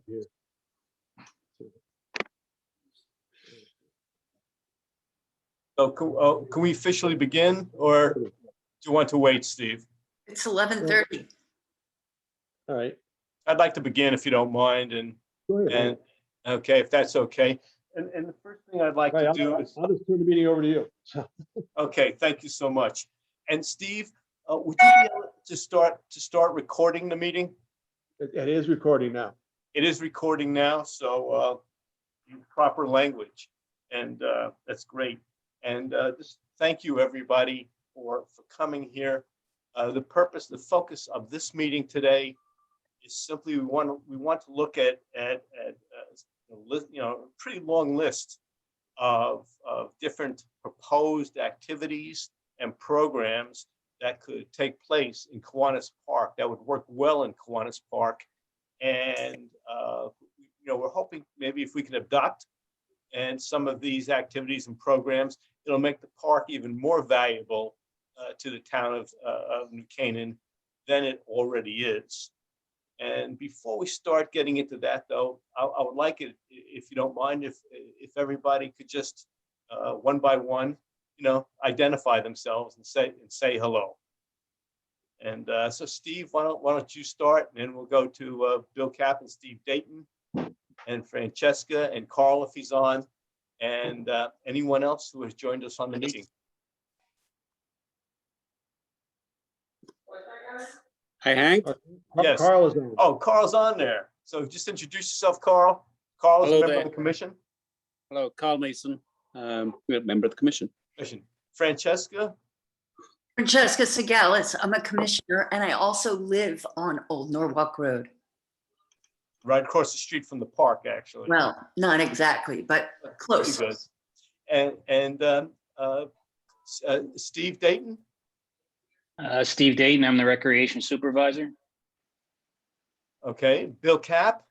here. So can we officially begin, or do you want to wait, Steve? It's 11:30. All right. I'd like to begin if you don't mind, and Go ahead. okay, if that's okay. And the first thing I'd like to do is, I'll just turn the meeting over to you. okay, thank you so much. And Steve, would you be able to start recording the meeting? It is recording now. It is recording now, so proper language, and that's great. And just thank you, everybody, for coming here. The purpose, the focus of this meeting today is simply we want to look at a pretty long list of different proposed activities and programs that could take place in Kiwanis Park that would work well in Kiwanis Park. And we're hoping maybe if we can adopt and some of these activities and programs, it'll make the park even more valuable to the town of New Canaan than it already is. And before we start getting into that, though, I would like it, if you don't mind, if everybody could just one by one, identify themselves and say hello. And so, Steve, why don't you start, and then we'll go to Bill Kapp and Steve Dayton, and Francesca and Carl if he's on, and anyone else who has joined us on the meeting. Hi, Hank. Yes. Carl is on. Oh, Carl's on there. So just introduce yourself, Carl. Carl is a Hello member there. of the commission. Hello, Carl Mason, member of the commission. Francesca. Francesca Segalis, I'm a commissioner, and I also live on Old Norwalk Road. Right across the street from the park, actually. Well, not exactly, but close. Pretty good. And Steve Dayton. Steve Dayton, I'm the recreation supervisor. Okay. Bill Kapp.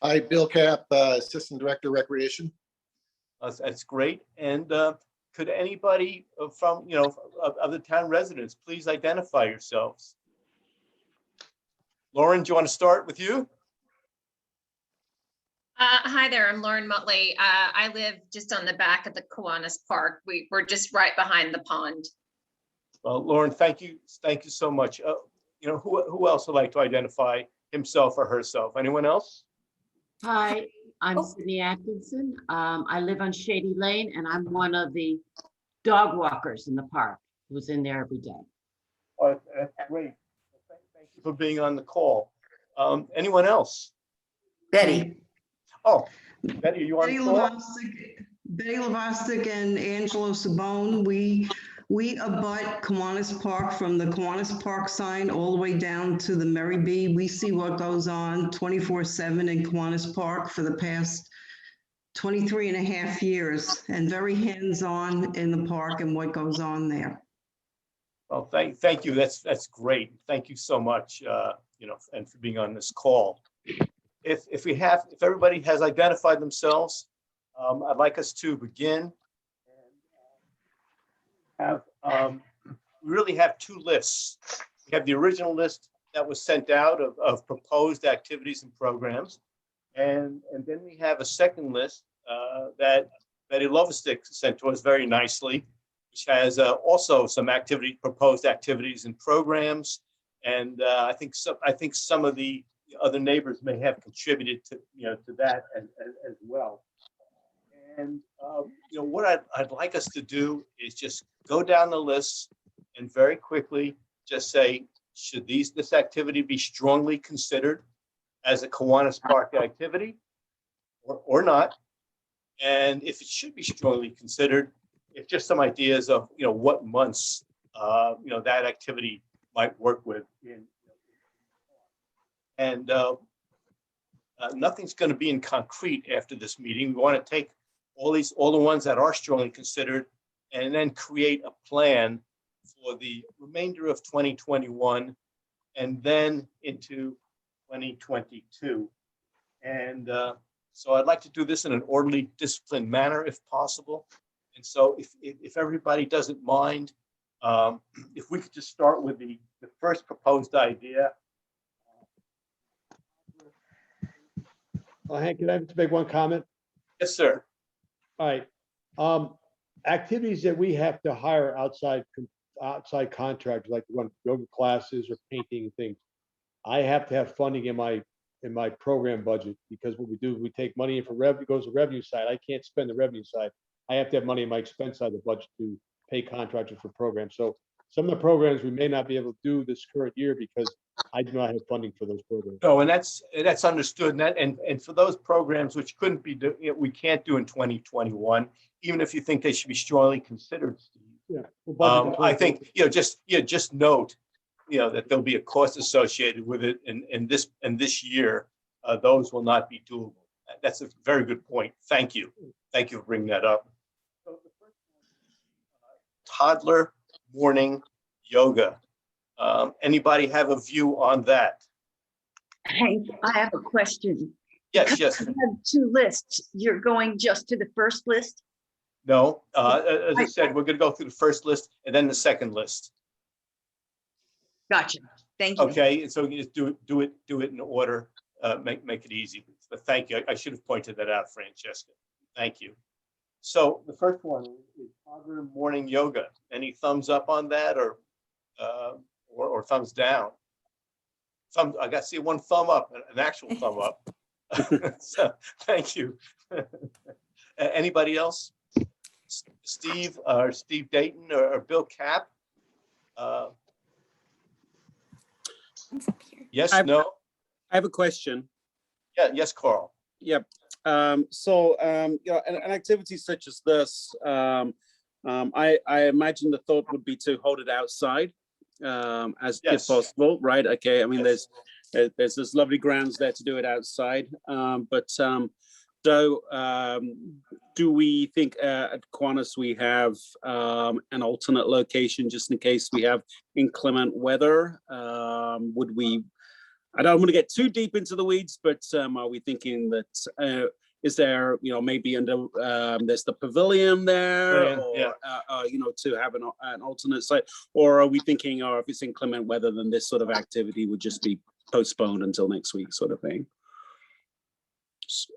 Hi, Bill Kapp, Assistant Director, Recreation. That's great. And could anybody from of the town residents please identify yourselves? Lauren, do you want to start with you? Hi there, I'm Lauren Mutley. I live just on the back of the Kiwanis Park. We're just right behind the pond. Well, Lauren, thank you so much. Who else would like to identify himself or herself? Anyone else? Hi, I'm Sydney Atkinson. I live on Shady Lane, and I'm one of the dog walkers in the park who's in there every day. Oh, that's great. Thank you for being on the call. Anyone else? Betty. Oh, Betty, are you on the call? Betty Lavostic and Angelo Sabone, we abut Kiwanis Park from the Kiwanis Park sign all the way down to the Mary B. We see what goes on 24/7 in Kiwanis Park for the past 23 and a half years, and very hands-on in the park and what goes on there. Well, thank you. That's great. Thank you so much. And for being on this call. If everybody has identified themselves, I'd like us to begin. We really have two lists. We have the original list that was sent out of proposed activities and programs. And then we have a second list that Betty Lovestick sent to us very nicely, which has also some proposed activities and programs. And I think some of the other neighbors may have contributed to that as well. And what I'd like us to do is just go down the list and very quickly just say, should this activity be strongly considered as a Kiwanis Park activity or not? And if it should be strongly considered, if just some ideas of what months that activity might work with. And nothing's going to be in concrete after this meeting. We want to take all the ones that are strongly considered and then create a plan for the remainder of 2021 and then into 2022. And so I'd like to do this in an orderly, disciplined manner if possible. And so if everybody doesn't mind, if we could just start with the first proposed idea. Hank, can I just make one comment? Yes, sir. All right. Activities that we have to hire outside contractors, like run yoga classes or painting things. I have to have funding in my program budget, because what we do, we take money in for revenue, goes to revenue side. I can't spend the revenue side. I have to have money in my expense side of the budget to pay contractors for programs. So some of the programs we may not be able to do this current year because I do not have funding for those programs. No, and that's understood. And for those programs which couldn't be, we can't do in 2021, even if you think they should be strongly considered, Steve. Yeah. we'll budget I for think, just note, that there'll be a cost associated with it in this year. Those will not be doable. That's a very good point. Thank you. Thank you for bringing that up. Toddler morning yoga. Anybody have a view on that? Hank, I have a question. Yes. You have two lists. You're going just to the first list? No, as I said, we're going to go through the first list and then the second list. Gotcha. Thank you. Okay, and so you just do it in order. Make it easy. But thank you. I should have pointed that out, Francesca. Thank you. So the first one is toddler morning yoga. Any thumbs up on that, or thumbs down? I got to see one thumb up, an actual thumb up. So thank you. Anybody else? Steve Dayton or Bill Cap? Yes, no? I have a question. Yeah, yes, Carl. Yep. An activity such as this, I imagine the thought would be to hold it outside, as if Yes. possible, right? Okay. I mean, Yes. there's this lovely grounds there to do it outside, do we think at Kiwanis we have an alternate location just in case we have inclement weather? Would we? I don't want to get too deep into the weeds, but are we thinking that is there, maybe under there's the pavilion there, Pavilion, or to have an alternate site, or are we thinking, if it's inclement weather, then this sort of activity would just be postponed until next week, sort of thing?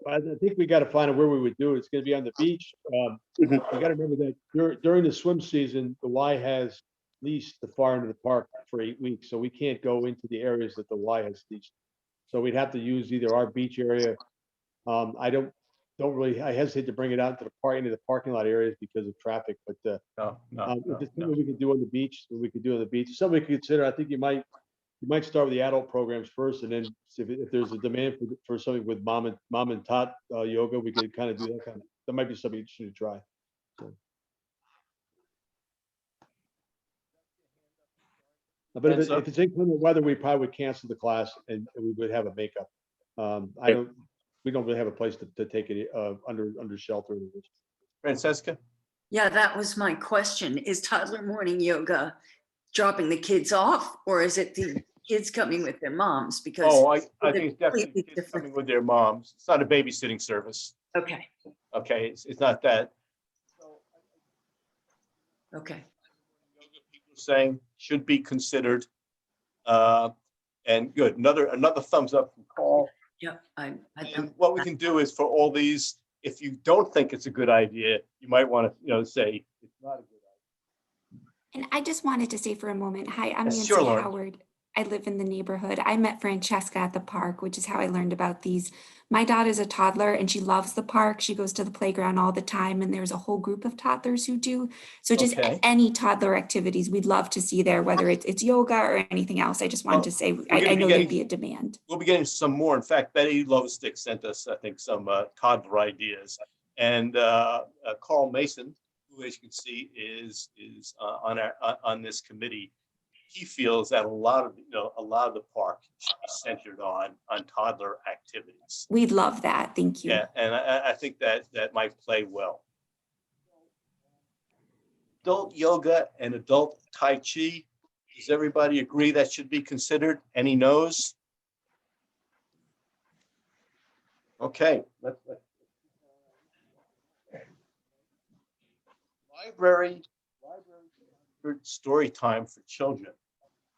I think we got to find out where we would do it. It's going to be on the beach. We got to remember that during the swim season, the Y has leased the far end of the park for 8 weeks, so we can't go into the areas that the Y has leased. So we'd have to use either our beach area. I hesitate to bring it out into the parking lot areas because of traffic, but if it's something we could do on the beach, we could do on the beach. Something we could consider. I think you might start with the adult programs first, and then if there's a demand for something with mom and tot yoga, we could kind of do that. That might be something interesting to try. So. But if it's inclement weather, we probably would cancel the class and we would have a makeup. We don't really have a place to take it under shelter. Francesca? Yeah, that was my question. Is toddler morning yoga dropping the kids off, or is it the kids coming with their moms? Because I think it's definitely kids coming with their moms. It's not a babysitting service. Okay. Okay, it's not that. Okay. People saying should be considered. And good. Another thumbs up from Carl. Yeah, And what we can do is for all these, if you don't think it's a good idea, you might want to, say it's not a good idea. And I just wanted to say for a moment, hi, I'm Yes, Nancy sure, Lauren. Howard. I live in the neighborhood. I met Francesca at the park, which is how I learned about these. My daughter's a toddler and she loves the park. She goes to the playground all the time, and there's a whole group of toddlers who do. So just Okay. any toddler activities we'd love to see there, whether it's yoga or anything else. I just wanted to say, I know there'd be a demand. We'll be getting some more. In fact, Betty Lovestick sent us, I think, some toddler ideas. And Carl Mason, who, as you can see, is on this committee. He feels that a lot of the park should be centered on toddler activities. We'd love that. Thank you. Yeah, and I think that might play well. Adult yoga and adult Tai Chi. Does everybody agree that should be considered? Any no's? Okay. Library story time for children.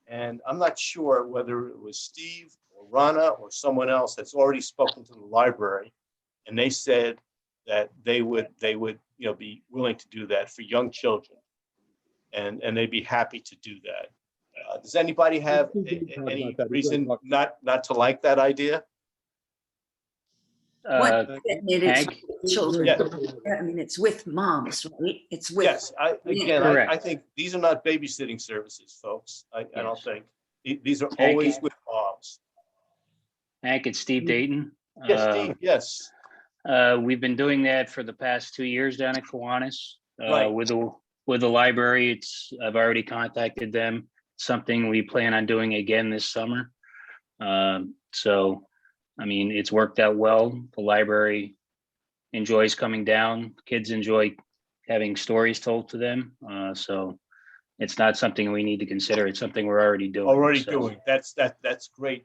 And I'm not sure whether it was Steve or Rana or someone else that's already spoken to the library, and they said that they would, be willing to do that for young children. And they'd be happy to do that. Does anybody have any reason not to like that idea? Uh, It is Hank? children. Yeah. I mean, it's with moms, right? It's with. Yes, I Correct. think these are not babysitting services, folks. I don't Yes. think. These are Hank, always with moms. Hank, it's Steve Dayton. Yes, Steve, yes. We've been doing that for the past 2 years down at Kiwanis. Right. With the library, I've already contacted them. Something we plan on doing again this summer. So, I mean, it's worked out well. The library enjoys coming down. Kids enjoy having stories told to them. So it's not something we need to consider. It's something we're already doing. So, That's great.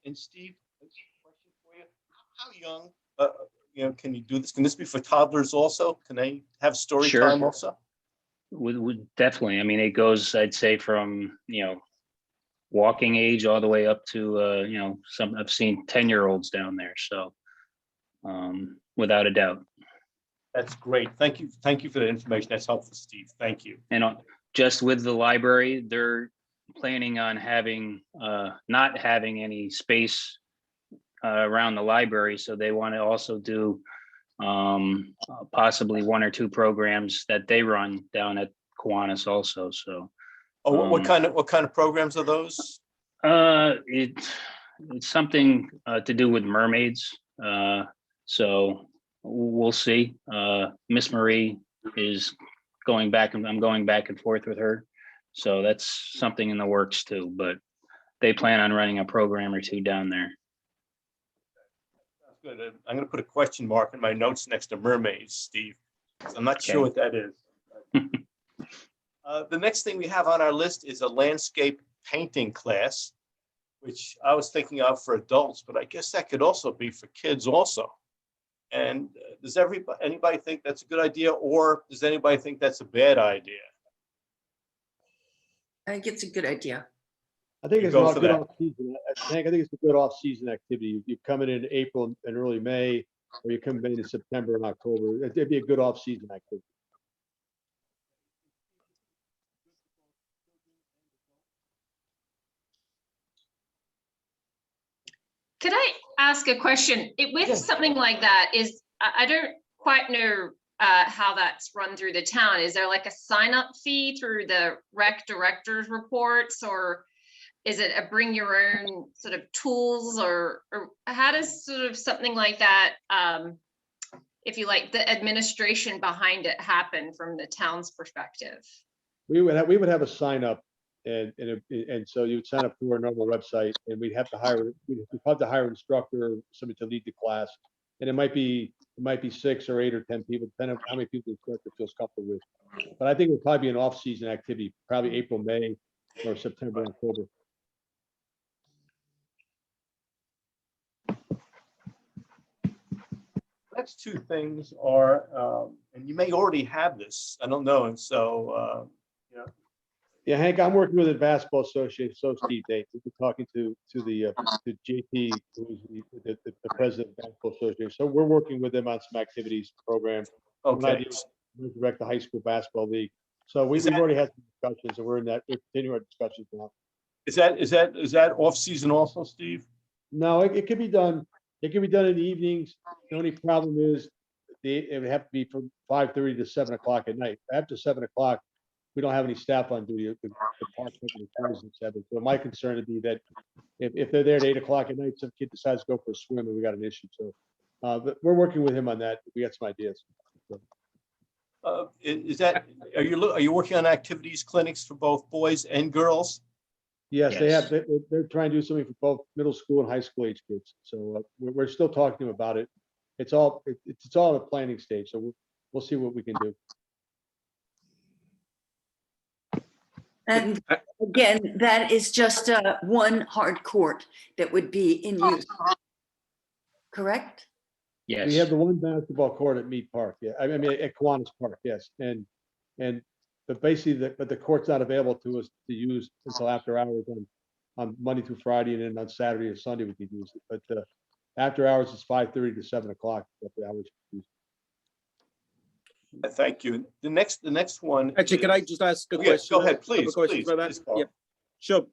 And Steve, a question for you. How young, can you do this? Can this be for toddlers also? Can they have story Sure. time also? Would definitely. I mean, it goes, I'd say, from walking age all the way up to some, I've seen 10-year-olds down there. So without a doubt. That's great. Thank you for the information. That's helpful, Steve. Thank you. And just with the library, they're planning on having not having any space around the library, so they want to also do possibly 1 or 2 programs that they run down at Kiwanis also. So What kind of programs are those? it's something to do with mermaids. So we'll see. Miss Marie is going back, and I'm going back and forth with her. So that's something in the works too, but they plan on running a program or 2 down there. Good. I'm going to put a question mark in my notes next to mermaids, Steve. I'm not sure what that is. The next thing we have on our list is a landscape painting class, which I was thinking of for adults, but I guess that could also be for kids also. And does anybody think that's a good idea, or does anybody think that's a bad idea? I think it's a good idea. I think You it's go a for good that. off-season. I think it's a good off-season activity. You come in April and early May, or you come in September and October. It'd be a good off-season activity. Could I ask a question? With Yes. something like that, I don't quite know how that's run through the town. Is there like a sign-up fee through the rec director's reports, or is it a bring your own sort of tools, or how does sort of something like that, if you like, the administration behind it happen from the town's perspective? We would have a sign up, and so you would sign up through our normal website, and we'd have to hire an instructor, somebody to lead the class, and it might be 6 or 8 or 10 people, depending on how many people the instructor feels comfortable with. But I think it would probably be an off-season activity, probably April, May, or September, October. Next 2 things are, and you may already have this, I don't know, and so, Yeah, Hank, I'm working with the Basketball Association, so Steve Date. We've been talking to JP, who's the president of the Basketball Association. So we're working with them on some activities, programs. okay. We direct the high school basketball league. So we've already had some discussions, and we're continuing our discussions now. Is that off-season also, Steve? No, it could be done. It can be done in the evenings. The only problem is it would have to be from 5:30 to 7 o'clock at night. After 7 o'clock, we don't have any staff on duty. The park company closes at 7. So my concern would be that if they're there at 8 o'clock at night, some kid decides to go for a swim and we got an issue. So, but we're working with him on that. We got some ideas. So, Are you working on activities clinics for both boys and girls? yes, they Yes. have. They're trying to do something for both middle school and high school age kids. So we're still talking to them about it. It's all in a planning stage. So we'll see what we can do. And again, that is just one hard court that would be in use. Correct? Yes. We have the one basketball court at Mead Park. Yeah, I mean at Kiwanis Park. Yes, but basically, the court's not available to us to use until after hours on Monday through Friday, and then on Saturday or Sunday we could use it. But after hours is 5:30 to 7 o'clock. After hours. Thank you. The next one. Actually, can I is- just ask a Oh, question? yes, go ahead, a couple of please, questions please, about that? please, Carl. Yeah, sure.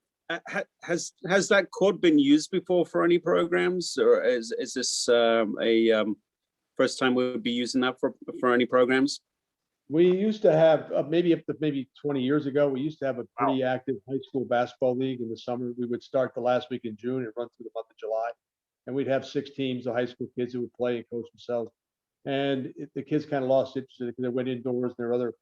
Has that code been used before for any programs, or is this first time we'll be using that for any programs? We used to have, maybe up to maybe 20 years ago, we used to have a pretty active high school basketball league in the summer. We would start the last week in June and run through the month of July. And we'd have 6 teams of high school kids who would play and coach themselves. And the kids kind of lost interest because they went indoors. There are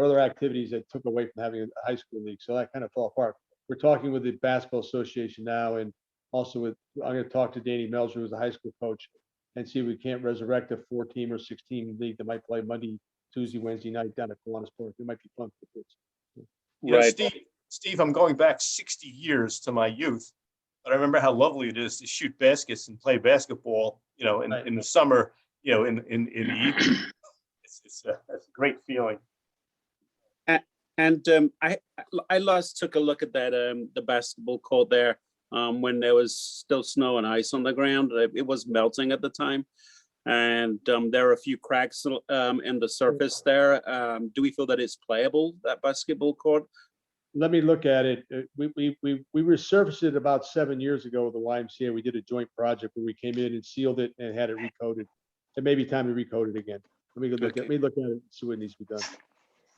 other activities that took away from having a high school league. So that kind of fell apart. We're talking with the Basketball Association now, and also I'm going to talk to Danny Melzer, who's a high school coach, and see if we can't resurrect a 4-team or 6-team league that might play Monday, Tuesday, Wednesday night down at Kiwanis Park. It might be fun for the kids. You know, Right. Steve, I'm going back 60 years to my youth, but I remember how lovely it is to shoot baskets and play basketball, in the summer, in the evening. It's a great feeling. And I last took a look at that the basketball court there when there was still snow and ice on the ground. It was melting at the time, and there are a few cracks in the surface there. Do we feel that it's playable, that basketball court? Let me look at it. We resurfaced it about 7 years ago with the YMCA. We did a joint project where we came in and sealed it and had it recoded. It may be time to recode it again. Let me look at it and see what needs to be done.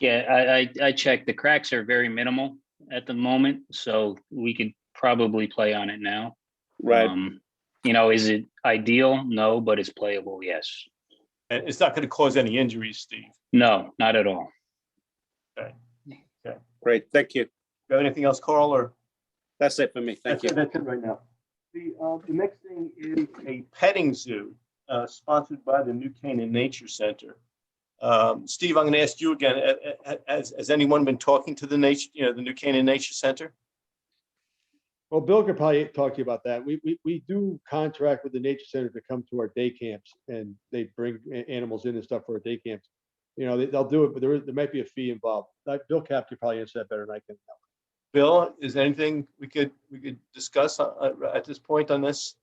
Yeah, I checked. The cracks are very minimal at the moment, so we could probably play on it now. Right. Is it ideal? No, but it's playable, yes. And it's not going to cause any injuries, Steve. No, not at all. Great. Thank you. You have anything else, Carl, or? That's it for me. Thank you. That's it right now. The next thing is a petting zoo sponsored by the New Canaan Nature Center. Steve, I'm going to ask you again. Has anyone been talking to the New Canaan Nature Center? Well, Bill could probably talk to you about that. We do contract with the Nature Center to come to our day camps, and they bring animals in and stuff for our day camps. They'll do it, but there might be a fee involved. Bill Cap could probably answer that better than I can. Bill, is there anything we could discuss at this point on this?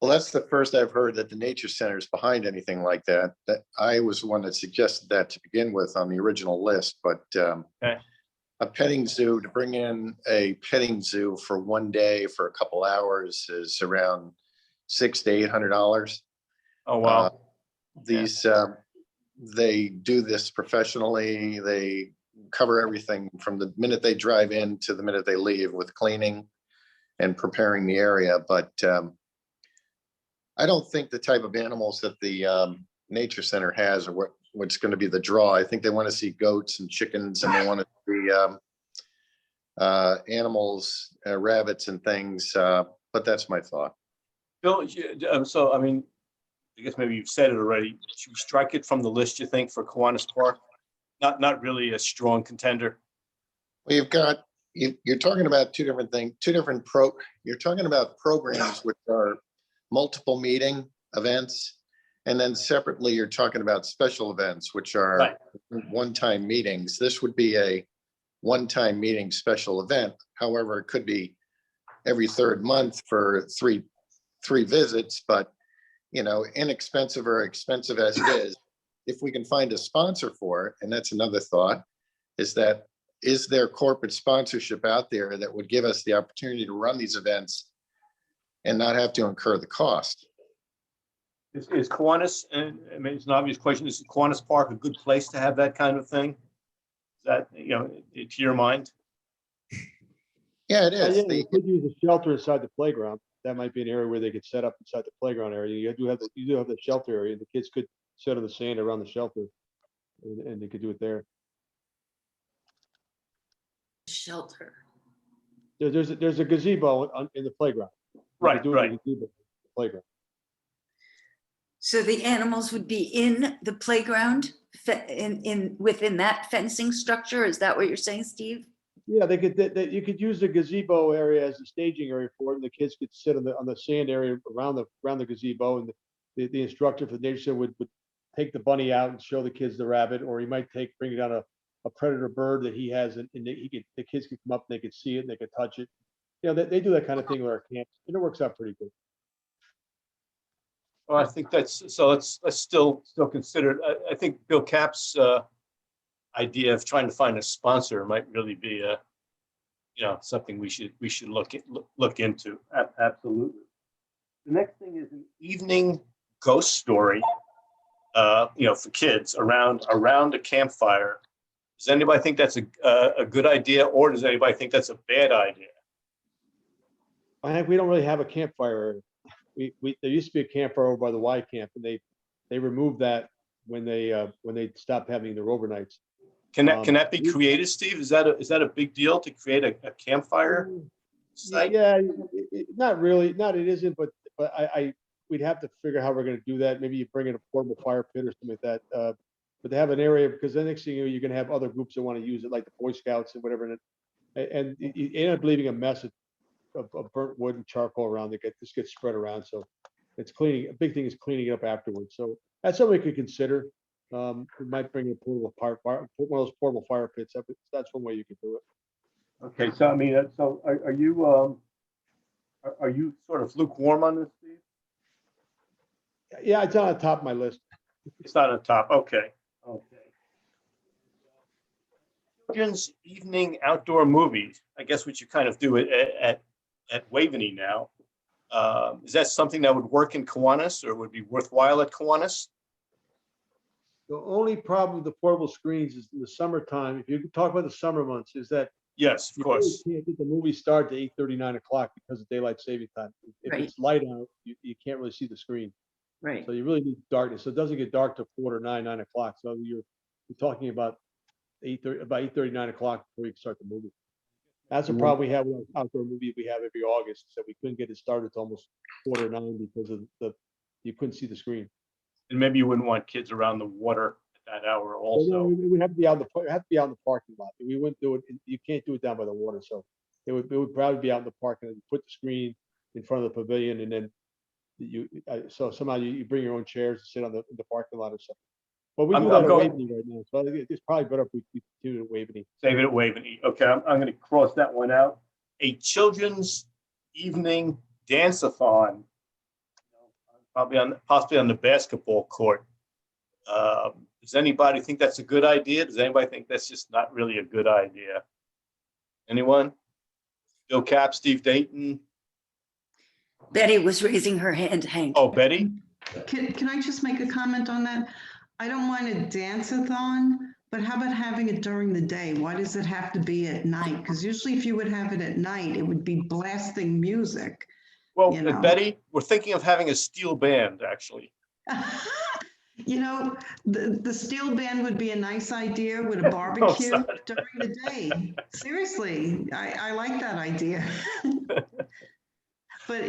Well, that's the first I've heard that the nature center is behind anything like that. That I was the one that suggested that to begin with on the original list, but a petting zoo, to bring in a petting zoo for one day for a couple hours is around $600 to $800. Oh, wow. They do this professionally. They cover everything from the minute they drive in to the minute they leave with cleaning and preparing the area. But I don't think the type of animals that the nature center has are what's going to be the draw. I think they want to see goats and chickens, and they want to see animals, rabbits and things. But that's my thought. Bill, so, I guess maybe you've said it already. Should we strike it from the list, you think, for Kiwanis Park? Not really a strong contender. Well, you're talking about two different things, you're talking about programs which are multiple meeting events. And then separately, you're talking about special events, which are one-time meetings. This would be a one-time meeting special event. However, it could be every third month for three visits, but inexpensive or expensive as it is, if we can find a sponsor for it, and that's another thought, is there corporate sponsorship out there that would give us the opportunity to run these events and not have to incur the cost? Is Kiwanis, it's an obvious question, is Kiwanis Park a good place to have that kind of thing? Is that, to your mind? Yeah, it is. They could use a shelter inside the playground. That might be an area where they could set up inside the playground area. You do have the shelter area. The kids could sit on the sand around the shelter, and they could do it there. Shelter. There's a gazebo in the playground. Right. Playground. So the animals would be in the playground, within that fencing structure? Is that what you're saying, Steve? Yeah, you could use the gazebo area as a staging area for it, and the kids could sit on the sand area around the gazebo, and the instructor for the nature center would take the bunny out and show the kids the rabbit, or he might bring down a predator bird that he has, and the kids could come up and they could see it and they could touch it. they do that kind of thing with our camps, and it works out pretty good. Well, I think that's, so let's still consider it. I think Bill Cap's idea of trying to find a sponsor might really be something we should look into. Absolutely. The next thing is an evening ghost story, for kids around a campfire. Does anybody think that's a good idea, or does anybody think that's a bad idea? I think we don't really have a campfire. There used to be a campfire over by the Y camp, and they removed that when they stopped having their overnights. Can that be created, Steve? Is that a big deal to create a campfire site? Yeah, not really. It isn't, but we'd have to figure out how we're going to do that. Maybe you bring in a portable fire pit or something like that. But they have an area, because the next thing you know, you're going to have other groups that want to use it, like the Boy Scouts and whatever. And you end up leaving a mess of burnt wood and charcoal around that gets spread around. So it's cleaning. A big thing is cleaning it up afterwards. So that's something we could consider. We might bring a portable one of those portable fire pits up. That's one way you could do it. Okay, so I mean, so are you sort of lukewarm on this, Steve? Yeah, it's on the top of my list. It's not on top. Okay. Children's evening outdoor movies. I guess what you kind of do at Waveney now. Is that something that would work in Kiwanis, or would be worthwhile at Kiwanis? The only problem with the portable screens is in the summertime. If you could talk about the summer months, is that Yes, of you course. really can't get the movie start to 8:30, 9 o'clock because of daylight saving time. If Right. it's light out, you can't really see the screen. Right. So you really need darkness. So it doesn't get dark till 9 o'clock. So you're talking about 8:30, 9 o'clock before you can start the movie. That's a problem we have with our outdoor movie we have every August. So we couldn't get it started till almost 9:15 because of you couldn't see the screen. And maybe you wouldn't want kids around the water at that hour So, also. it would have to be out in the parking lot. We wouldn't do it. You can't do it down by the water. So it would probably be out in the parking lot. You put the screen in front of the pavilion, and then so somehow you bring your own chairs and sit on the parking lot or something. But we do that at Waveney right now. So I think it's probably better if we do it at Waveney. Save it at Waveney. Okay, I'm going to cross that one out. A children's evening dance-a-thon, possibly on the basketball court. Does anybody think that's a good idea? Does anybody think that's just not really a good idea? Anyone? Bill Cap, Steve Dayton? Betty was raising her hand, Hank. Oh, Betty? Can I just make a comment on that? I don't mind a dance-a-thon, but how about having it during the day? Why does it have to be at night? Because usually if you would have it at night, it would be blasting music. Well, You know. Betty, we're thinking of having a steel band, actually. The steel band would be a nice idea with a barbecue sorry. during the day. Seriously, I like that idea. But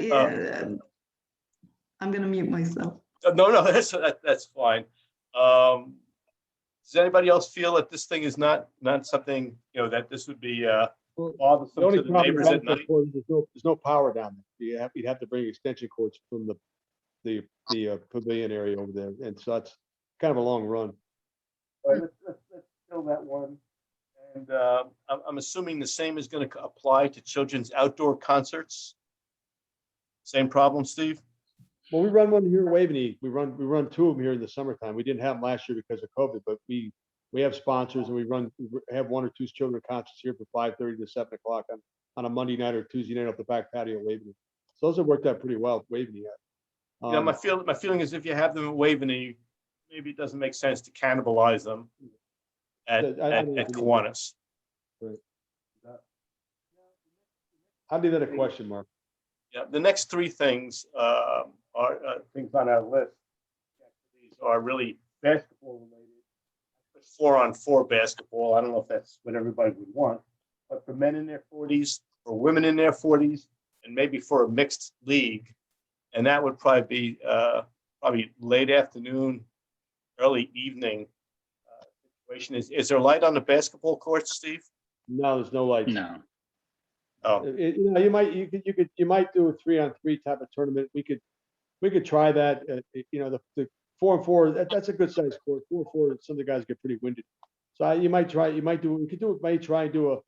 I'm going to mute myself. No, that's fine. Does anybody else feel that this thing is not something, that this would be bothersome to the neighbors at night? There's no power down there. You'd have to bring extension cords from the pavilion area over there, and so it's kind of a long run. All right, let's fill that one. And I'm assuming the same is going to apply to children's outdoor concerts. Same problem, Steve? Well, we run one here in Waveney. We run two of them here in the summertime. We didn't have them last year because of COVID, but we have sponsors, and we have one or two children concerts here from 5:30 to 7 o'clock on a Monday night or Tuesday night off the back patio of Waveney. So those have worked out pretty well, Waveney. My feeling is if you have them at Waveney, maybe it doesn't make sense to cannibalize them at Kiwanis. Right. How did that a question, Mark? Yeah, the next three things are things on our list. These are really basketball related. 4-on-4 basketball. I don't know if that's what everybody would want, but for men in their 40s, for women in their 40s, and maybe for a mixed league, and that would probably be late afternoon, early evening situation. Is there light on the basketball court, Steve? No, there's no lights. No. Oh, You might do a 3-on-3 type of tournament. We could try that. The 4-on-4, that's a good size court. 4-on-4, some of the guys get pretty winded. So we could try and do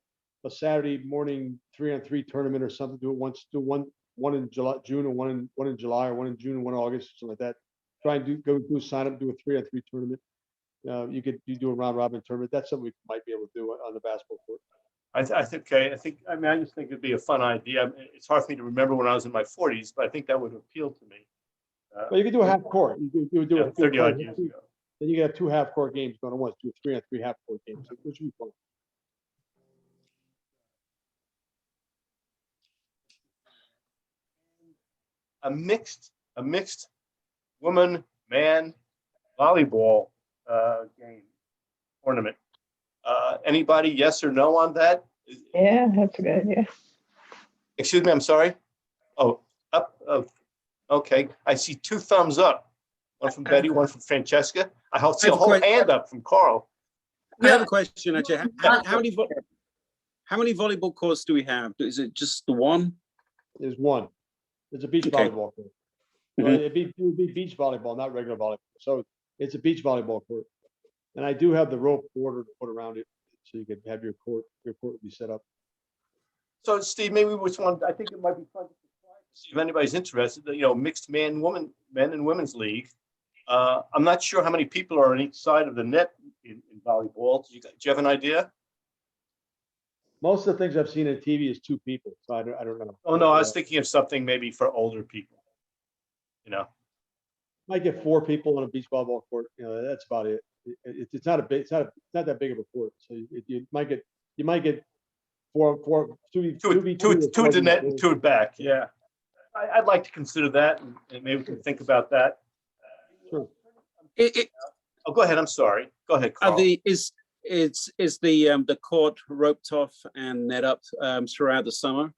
a Saturday morning 3-on-3 tournament or something, do it once, do one in July, June, and one in July, or one in June and one in August, something like that. Try and go sign up, do a 3-on-3 tournament. You do a round robin tournament. That's something we might be able to do on the basketball court. I mean, I just think it'd be a fun idea. I mean, it's hard for me to remember when I was in my 40s, but I think that would appeal to me. Well, you could do a half court. You do Yeah, it 30 odd years ago. Then you have 2 half-court games going on once, do 3-on-3 half-court games, which would be fun. A mixed woman-man volleyball game tournament. Anybody, yes or no on that? Yeah, that's a good idea. Excuse me, I'm sorry. Oh, up. Okay, I see 2 thumbs up. One from Betty, one from Francesca. I see a whole hand up from Carl. I have a question, actually. How many volleyball courts do we have? Is it just the one? There's one. It's a beach Okay. volleyball court. Well, it would be beach volleyball, not regular volleyball. So it's a beach volleyball court. And I do have the rope border to put around it, so you can have your court would be set up. So Steve, maybe which one, I think it might be fun to see if anybody's interested, mixed men and women's league. I'm not sure how many people are on each side of the net in volleyball. Do you have an idea? Most of the things I've seen on TV is 2 people, so I don't know. Oh, no, I was thinking of something maybe for older people. Might get 4 people on a beach volleyball court. That's about it. It's not that big of a court. So you might get 4, 2 Two to net and 2 at back. Yeah, I'd like to consider that, and maybe we can think about that. Sure. Oh, go ahead. I'm sorry. Go ahead, Carl. Is the court roped off and net up throughout the summer?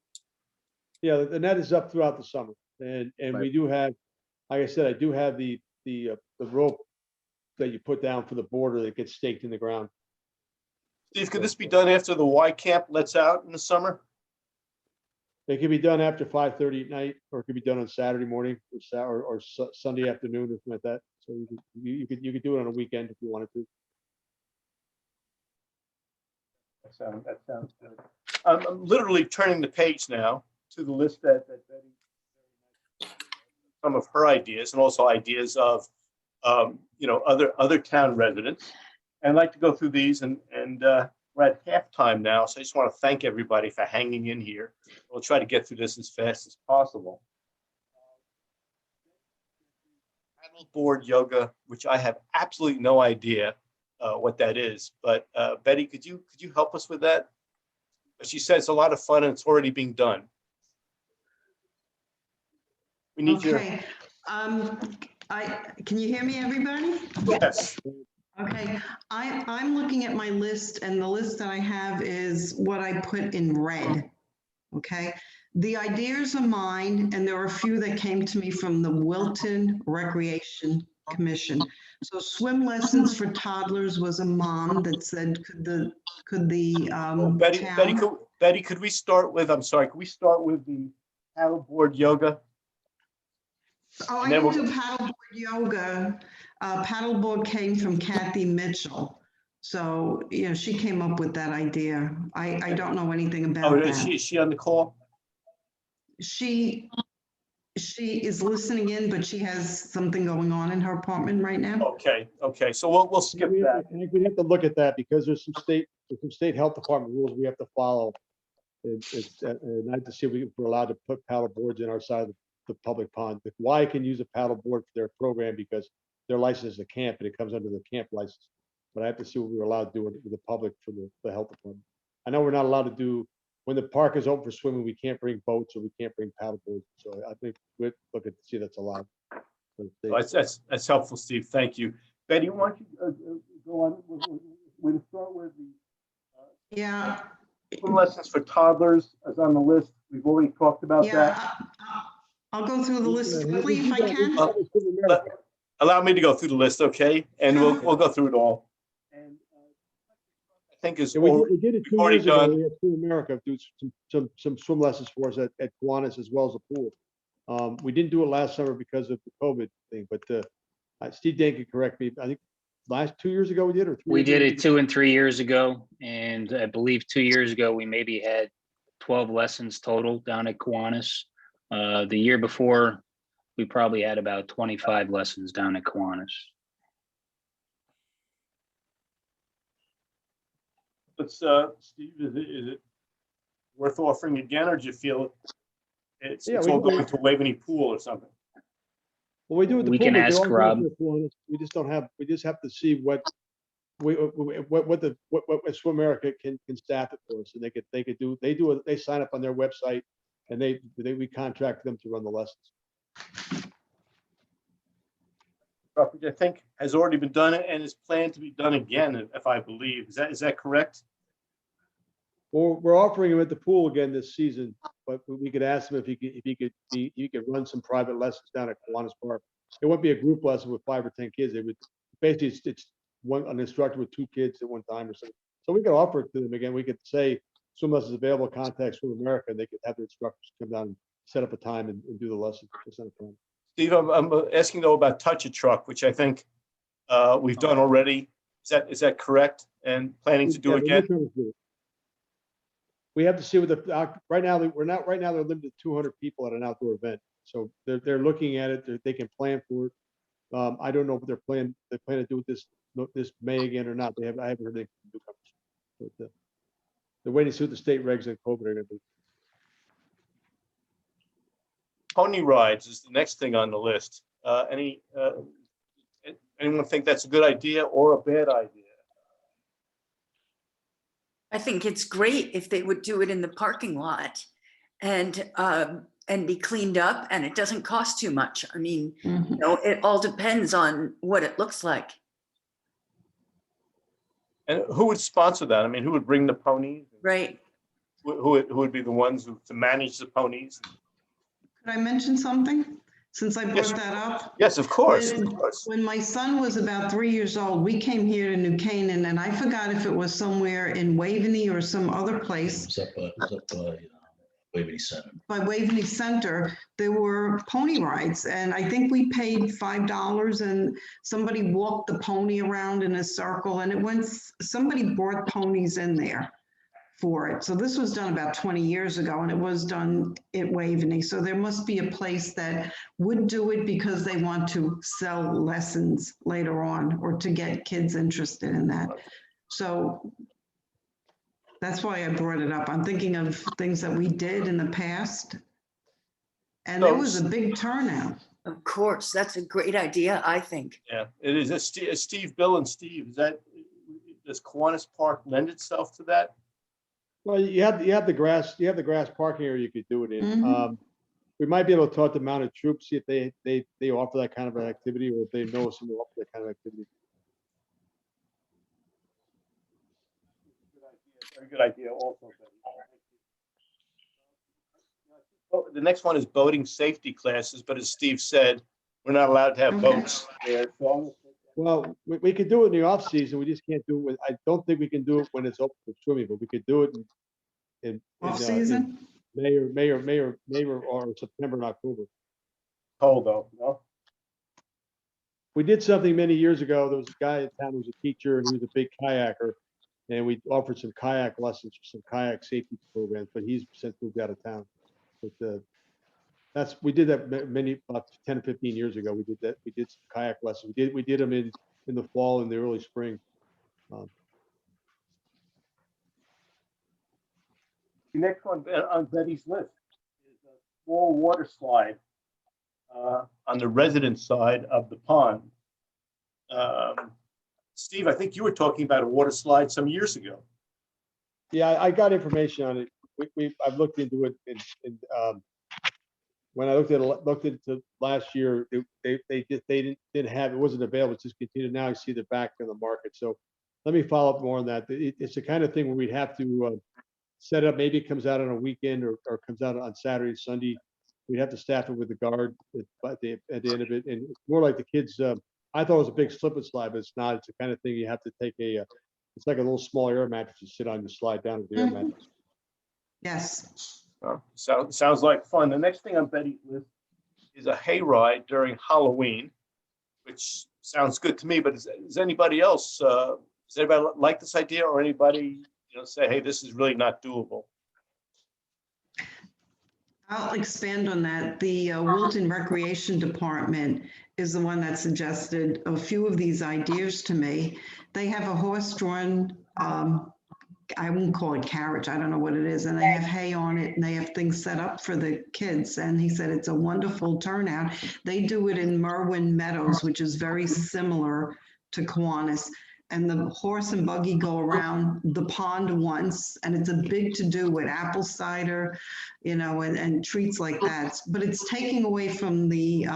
Yeah, the net is up throughout the summer, and Right. we do have, like I said, I do have the rope that you put down for the border that gets staked in the ground. Steve, could this be done after the Y camp lets out in the summer? It can be done after 5:30 at night, or it could be done on Saturday morning or Sunday afternoon or something like that. So you could do it on a weekend if you wanted to. That sounds good. I'm literally turning the page now to the list that Betty, some of her ideas, and also ideas of other town residents. And I'd like to go through these, and we're at halftime now, so I just want to thank everybody for hanging in here. We'll try to get through this as fast as possible. Paddleboard yoga, which I have absolutely no idea what that is, but Betty, could you help us with that? She says it's a lot of fun and it's already being done. We need your. Okay, can you hear me, everybody? Yes. Okay, I'm looking at my list, and the list that I have is what I put in red. Okay, the ideas are mine, and there are a few that came to me from the Wilton Recreation Commission. So swim lessons for toddlers was a mom that said, could the town- Betty, could we start with? I'm sorry. Could we start with the paddleboard yoga? Oh, I And then can we'll- do paddleboard yoga. Paddleboard came from Kathy Mitchell. So, she came up with that idea. I don't know anything about Oh, that. is she on the call? She is listening in, but she has something going on in her apartment right now. Okay. So we'll skip that. I think we have to look at that because there's some state health department rules we have to follow. And I have to see if we're allowed to put paddle boards in our side of the public pond. The Y can use a paddle board for their program because they're licensed as a camp and it comes under the camp license. But I have to see what we're allowed to do with the public for the health department. I know we're not allowed to do, when the park is open for swimming, we can't bring boats or we can't bring paddle boards. So I think we'd look at to see that's allowed. That's helpful, Steve. Thank you. Betty, why don't you go on? We'll start with the Yeah. swim lessons for toddlers is on the list. We've already talked about that. Yeah, I'll go through the list quickly if I can. Allow me to go through the list, okay? And we'll go through it all. And I think it's Yeah, we did it 2 already years ago. done. We had Swim America do some swim lessons for us at Kiwanis as well as the pool. We didn't do it last summer because of the COVID thing, but Steve Dan can correct me. I think last 2 years ago we did, or 3 We years did ago? it 2 and 3 years ago, and I believe 2 years ago we maybe had 12 lessons total down at Kiwanis. The year before, we probably had about 25 lessons down at Kiwanis. Let's, Steve, is it worth offering again, or do you feel it's Yeah, it's we all can do going to Waveney Pool or something? Well, we do with the We pool. can do ask always do Rob. with Kiwanis. We just don't have, we just have to see what Swim America can staff it for us, and they sign up on their website, and we contract them to run the lessons. Which I think has already been done and is planned to be done again, if I believe. Is that correct? Well, we're offering him at the pool again this season, but we could ask him if he could run some private lessons down at Kiwanis Park. It wouldn't be a group lesson with 5 or 10 kids. It would basically it's an instructor with 2 kids at one time or something. So we could offer it to them again. We could say swim lessons available, contact Swim America, and they could have the instructors come down and set up a time and do the lesson. It's not a problem. Steve, I'm asking though about Touch a Truck, which I think we've done already. Is that correct? And planning to do Yeah, again? We have to see what right now they're limited to 200 people at an outdoor event. So they're looking at it. They can plan for it. I don't know what they plan to do with this May again or not. I haven't heard anything from newcomers. But they're waiting to see what the state regs and COVID are going to be. Pony rides is the next thing on the list. Anyone think that's a good idea or a bad idea? I think it's great if they would do it in the parking lot and be cleaned up, and it doesn't cost too much. I mean, you know, it all depends on what it looks like. And who would sponsor that? I mean, who would bring the ponies? Right. Who would be the ones to manage the ponies? Could I mention something? Since I Yes. brought that up? Yes, of course. When my son was about 3 years old, we came here to New Canaan, and I forgot if it was somewhere in Waveney or some other place. It was up by Waverly Center. By Waveney Center, there were pony rides, and I think we paid $5, and somebody walked the pony around in a circle, and somebody brought ponies in there for it. So this was done about 20 years ago, and it was done at Waveney. So there must be a place that would do it because they want to sell lessons later on, or to get kids interested in that. So that's why I brought it up. I'm thinking of things that we did in the past. And there was a big turnout. Of course, that's a great idea, I think. Yeah, it is. Steve, Bill, and Steve. Does Kiwanis Park lend itself to that? Well, you have the grass parking area you could do it in. We might be able to talk to mounted troops, see if they offer that kind of an activity, or if they know someone who offers that kind of activity. Very good idea also. The next one is boating safety classes, but as Steve said, we're not allowed to have boats there. Well, we could do it in the off season. We just can't do it. I don't think we can do it when it's open for swimming, but we could do it in Off season? May or September and October. Cold though, no? We did something many years ago. There was a guy in town who was a teacher, and he was a big kayaker, and we offered some kayak lessons, some kayak safety programs, but he's since moved out of town. But we did that about 10 or 15 years ago. We did that. We did some kayak lessons. We did them in the fall and the early spring. The next one on Betty's list is a small water slide on the resident side of the pond. Steve, I think you were talking about a water slide some years ago. Yeah, I got information on it. I've looked into it, and when I looked into it last year, they didn't have it, wasn't available. It's discontinued. Now I see they're back in the market. So let me follow up more on that. It's the kind of thing where we'd have to set up. Maybe it comes out on a weekend or comes out on Saturday, Sunday. We'd have to staff it with the guard at the end of it, and it's more like the kids. I thought it was a big slip and slide, but it's not. It's the kind of thing you have to take it's like a little small air mattress you sit on, you slide down with the air mattress. Yes. Sounds like fun. The next thing on Betty's list is a hayride during Halloween, which sounds good to me. But is anybody else? Does anybody like this idea, or anybody say, hey, this is really not doable? I'll expand on that. The Wilton Recreation Department is the one that suggested a few of these ideas to me. They have a horse-drawn, I won't call it carriage, I don't know what it is, and they have hay on it, and they have things set up for the kids, and he said it's a wonderful turnout. They do it in Merwin Meadows, which is very similar to Kiwanis, and the horse and buggy go around the pond once, and it's a big to-do with apple cider, and treats like that, but it's taking away from the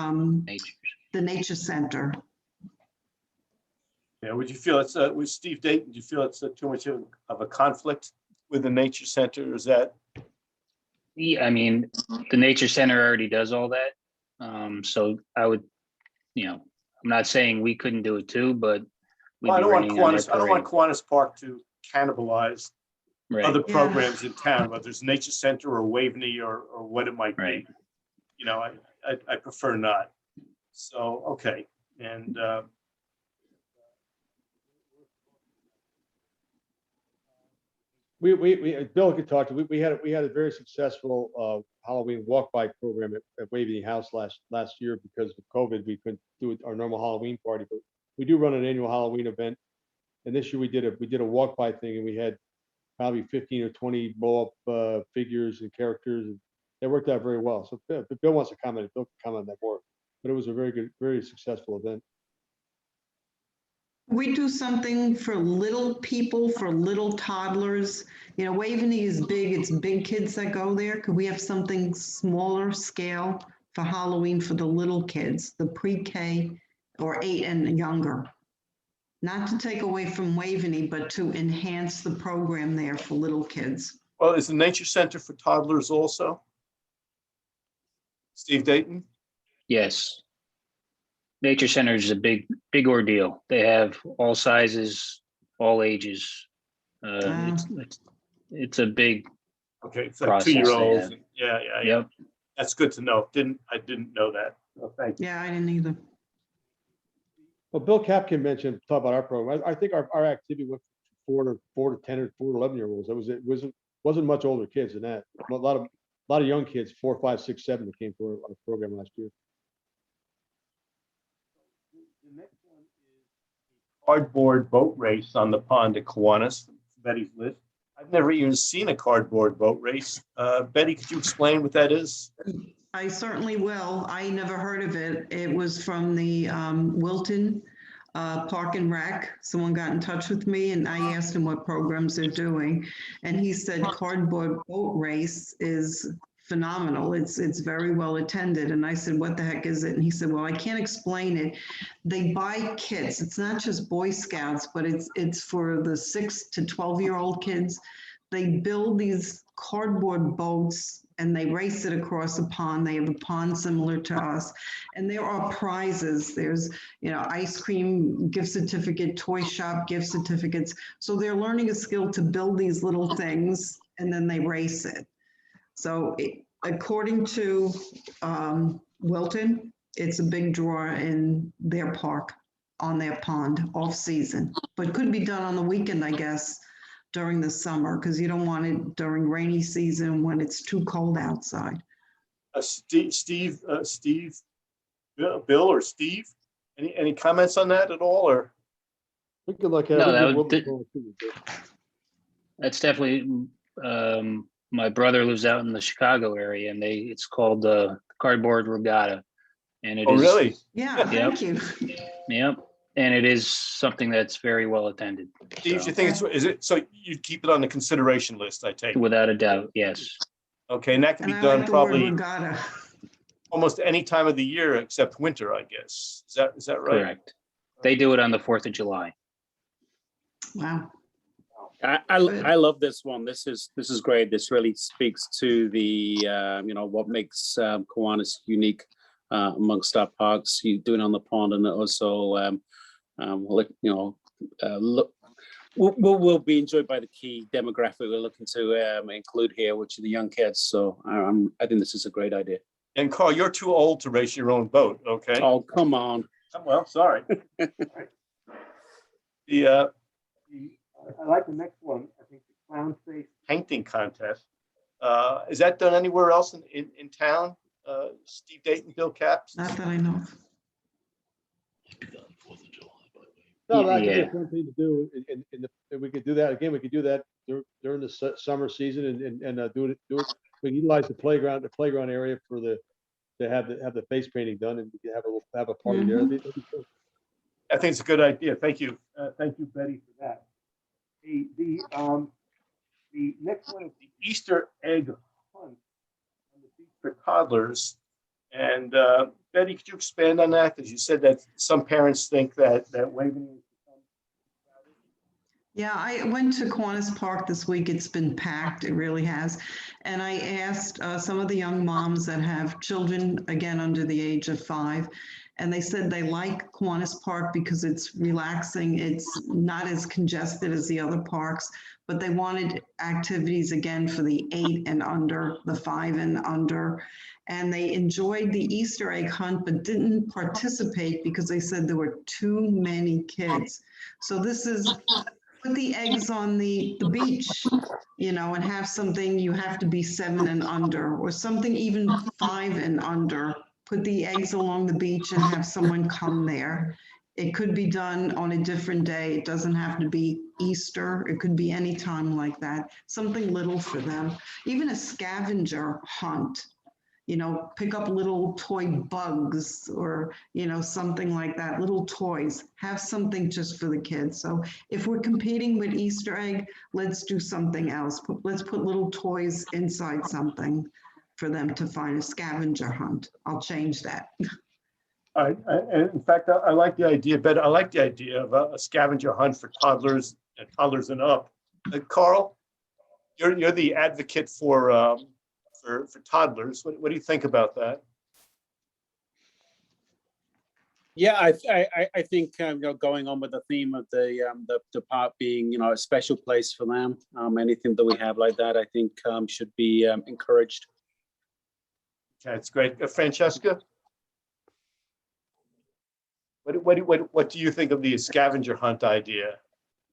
Nature. nature center. Yeah, would you feel it's, with Steve Dayton, do you feel it's too much of a conflict with the nature center? Is that, Yeah, I mean, the nature center already does all that. So I would, I'm not saying we couldn't do it too, but we'd well, be raining on their I don't want parade. Kiwanis Park to cannibalize Right, other Yeah. programs in town, whether it's nature center or Waveney or what it might be. right. I prefer not. So, okay, and Bill could talk to, we had a very successful Halloween walk-by program at Waveney House last year. Because of COVID, we couldn't do our normal Halloween party, but we do run an annual Halloween event. And this year we did a walk-by thing, and we had probably 15 or 20 blow-up figures and characters, and it worked out very well. So if Bill wants to comment, Bill can comment on that more. But it was a very good, very successful event. We do something for little people, for little toddlers. Waveney is big, it's big kids that go there. Could we have something smaller scale for Halloween for the little kids, the pre-K or 8 and younger? Not to take away from Waveney, but to enhance the program there for little kids. well, is the nature center for toddlers also? Steve Dayton? Yes. Nature center is a big ordeal. They have all sizes, all ages. Wow. It's a big, Okay, it's like Process they 2-year-olds. have. Yeah. yep. That's good to know. I didn't know that. Well, thank you. Yeah, I didn't either. Well, Bill Capkin mentioned, talk about our program. I think our activity went from 4 to 10 or 4 to 11-year-olds. It wasn't much older kids than that. A lot of young kids, 4, 5, 6, 7 that came to our program last year. The next one is cardboard boat race on the pond at Kiwanis, Betty's list. I've never even seen a cardboard boat race. Betty, could you explain what that is? I certainly will. I never heard of it. It was from the Wilton Park and Rec. Someone got in touch with me and I asked him what programs they're doing. And he said cardboard boat race is phenomenal. It's very well attended. And I said, what the heck is it? And he said, well, I can't explain it. They buy kits. It's not just Boy Scouts, but it's for the 6 to 12-year-old kids. They build these cardboard boats and they race it across a pond. They have a pond similar to us. And there are prizes. There's, ice cream, gift certificate, toy shop, gift certificates. So they're learning a skill to build these little things and then they race it. So according to Wilton, it's a big draw in their park, on their pond, off season. But could be done on the weekend, I guess, during the summer, because you don't want it during rainy season when it's too cold outside. Bill or Steve, any comments on that at all, or? We could look at No, it. That's definitely, my brother lives out in the Chicago area and it's called the Cardboard Regatta. And it Oh, is, really? Yeah, thank you. yep. And it is something that's very well attended. Steve, So, you think is it, so you'd keep it on the consideration list, I take it? without a doubt, yes. Okay, and that can And be I done like the word probably regatta. almost any time of the year except winter, I guess. Is that right? Correct. They do it on the 4th of July. Wow. I love this one. This is great. This really speaks to the what makes Kiwanis unique amongst our parks. You doing on the pond, and also will be enjoyed by the key demographic we're looking to include here, which are the young kids. So I think this is a great idea. And Carl, you're too old to race your own boat, okay? Oh, come on. Well, sorry. I like the next one. I think the clown face painting contest. Is that done anywhere else in town? Steve Dayton, Bill Caps? Not that I know of. Do that on the 4th of July, by the way. No, that could be Yeah. a fun thing to do, and we could do that, again, we could do that during the summer season and do it, we utilize the playground area to have the face painting done, and we can have a party there. That'd be cool. I think it's a good idea. Thank you. Thank you, Betty, for that. The next one is the Easter egg hunt on the beach for toddlers. And Betty, could you expand on that? Because you said that some parents think that waving is Yeah, I went to Kiwanis Park this week. It's been packed. It really has. And I asked some of the young moms that have children, again, under the age of 5, and they said they like Kiwanis Park because it's relaxing. It's not as congested as the other parks, but they wanted activities again for the 8 and under, the 5 and under. And they enjoyed the Easter egg hunt, but didn't participate because they said there were too many kids. So this is put the eggs on the beach, you know, and have something, you have to be 7 and under, or something even 5 and under. Put the eggs along the beach and have someone come there. It could be done on a different day. It doesn't have to be Easter. It could be any time like that. Something little for them. Even a scavenger hunt. You know, pick up little toy bugs or, you know, something like that, little toys. Have something just for the kids. So if we're competing with Easter egg, let's do something else. Let's put little toys inside something for them to find, a scavenger hunt. I'll change that. and in fact, I like the idea, but I like the idea of a scavenger hunt for toddlers and up. Carl, you're the advocate for toddlers. What do you think about that? Yeah, I think going on with the theme of the park being, you know, a special place for them. Anything that we have like that, I think should be encouraged. Okay, it's great. Francesca, what do you think of the scavenger hunt idea?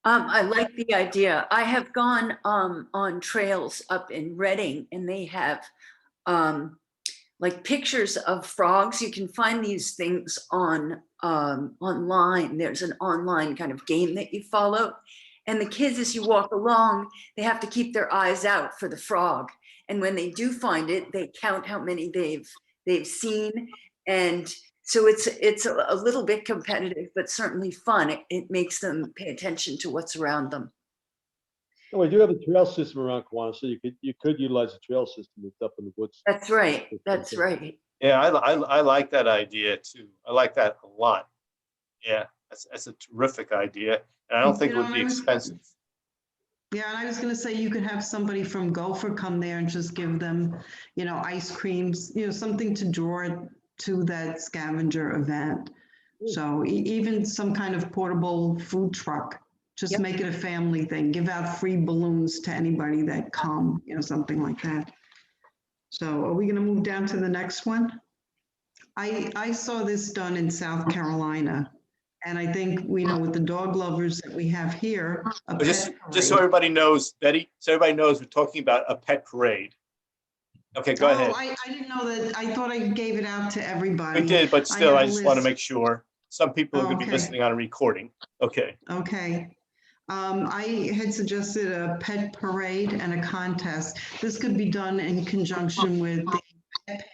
I like the idea. I have gone on trails up in Reading, and they have like pictures of frogs. You can find these things on online. There's an online kind of game that you follow, and the kids, as you walk along, they have to keep their eyes out for the frog. And when they do find it, they count how many they've seen, and so it's a little bit competitive, but certainly fun. It makes them pay attention to what's around them. And we do have a trail system around Kiwanis, so you could utilize a trail system that's up in the woods. That's right. That's right. Yeah, I like that idea too. I like that a lot. Yeah, that's a terrific idea. And I don't think it would be expensive. Yeah, and I was going to say you could have somebody from Gopher come there and just give them, you know, ice creams, you know, something to draw it to that scavenger event. So even some kind of portable food truck, just make it a family thing. Give out free balloons to anybody that come, you know, something like that. So are we going to move down to the next one? I saw this done in South Carolina. And I think we know with the dog lovers that we have here. Just so everybody knows, Betty, so everybody knows we're talking about a pet parade. Okay, go ahead. I didn't know that. I thought I gave it out to everybody. We did, but still, I just want to list. make sure. Some people are going to be listening on a recording. Okay. Okay. I had suggested a pet parade and a contest. This could be done in conjunction with the pet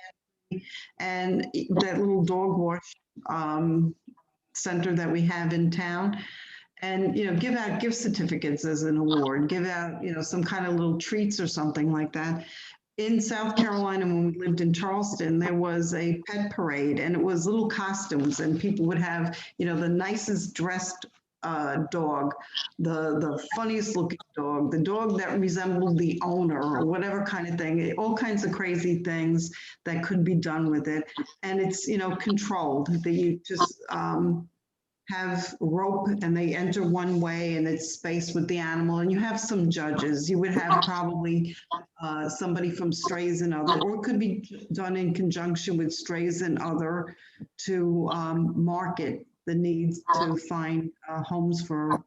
pantry and that little dog wash center that we have in town. And, you know, give out gift certificates as an award, give out, you know, some kind of little treats or something like that. In South Carolina, when we lived in Charleston, there was a pet parade, and it was little costumes, and people would have, you know, the nicest dressed dog, the funniest looking dog, the dog that resembled the owner or whatever kind of thing, all kinds of crazy things that could be done with it. And it's, you know, controlled, that you just have rope and they enter one way and it's spaced with the animal, and you have some judges. You would have probably somebody from Strays and Other, or it could be done in conjunction with Strays and Other to market the needs to find homes for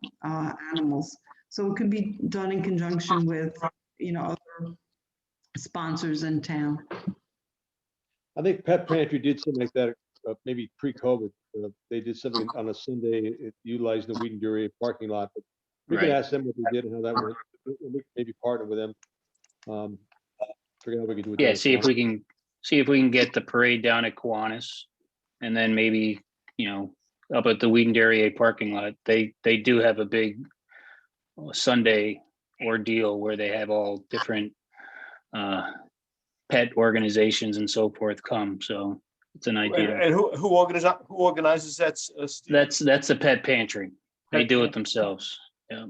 animals. So it could be done in conjunction with, you know, other sponsors in town. I think Pet Pantry did something like that, maybe pre-COVID. They did something on a Sunday, utilizing the Wheaton Dairy parking lot. But we can Right. ask them what they did and how that went. We can maybe partner with them. Figure out what we can do with Yeah, that. see if we can get the parade down at Kiwanis, and then maybe, up at the Wheaton Dairy parking lot. They do have a big Sunday ordeal where they have all different pet organizations and so forth come. So it's an idea. And who organizes that? Steve? That's a pet pantry. They Pet do it pantry. themselves. Yeah.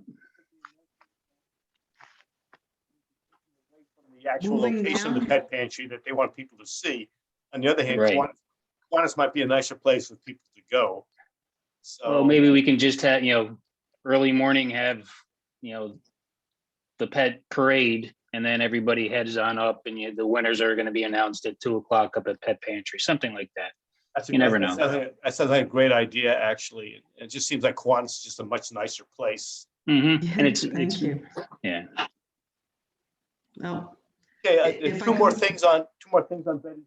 The actual Moving location of the down. pet pantry that they want people to see. On the other hand, Right. Kiwanis might be a nicer place for people to go. So Well, maybe we can just have, early morning have, the pet parade, and then everybody heads on up, and the winners are going to be announced at 2:00 up at Pet Pantry, something like that. You never know. That sounds like a great idea, actually. It just seems like Kiwanis is just a much nicer place. Mm-hmm. And Thank you. Yeah. Well, Okay, If I two more could- things on Betty's.